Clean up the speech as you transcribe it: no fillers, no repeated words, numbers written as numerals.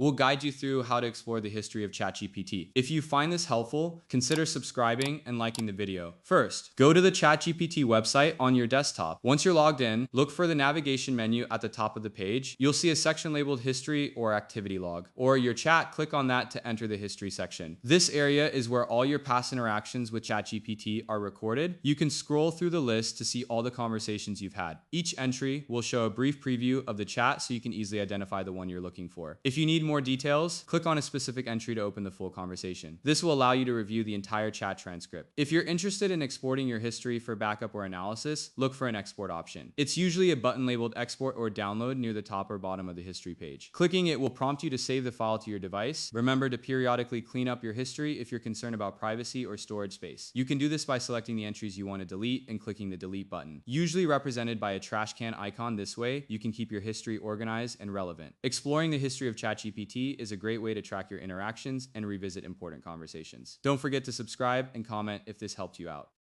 We'll guide you through how to explore the history of ChatGPT. If you find this helpful, consider subscribing and liking the video. First, go to the ChatGPT website on your desktop. Once you're logged in, look for the navigation menu at the top of the page. You'll see a section labeled History or Activity Log. Or your chat, click on that to enter the History section. This area is where all your past interactions with ChatGPT are recorded. You can scroll through the list to see all the conversations you've had. Each entry will show a brief preview of the chat so you can easily identify the one you're looking for. If you need more details, click on a specific entry to open the full conversation. This will allow you to review the entire chat transcript. If you're interested in exporting your history for backup or analysis, look for an export option. It's usually a button labeled export or download near the top or bottom of the history page. Clicking it will prompt you to save the file to your device. Remember to periodically clean up your history if you're concerned about privacy or storage space. You can do this by selecting the entries you want to delete and clicking the delete button. Usually represented by a trash can icon, this way you can keep your history organized and relevant. Exploring the history of ChatGPT is a great way to track your interactions and revisit important conversations. Don't forget to subscribe and comment if this helped you out.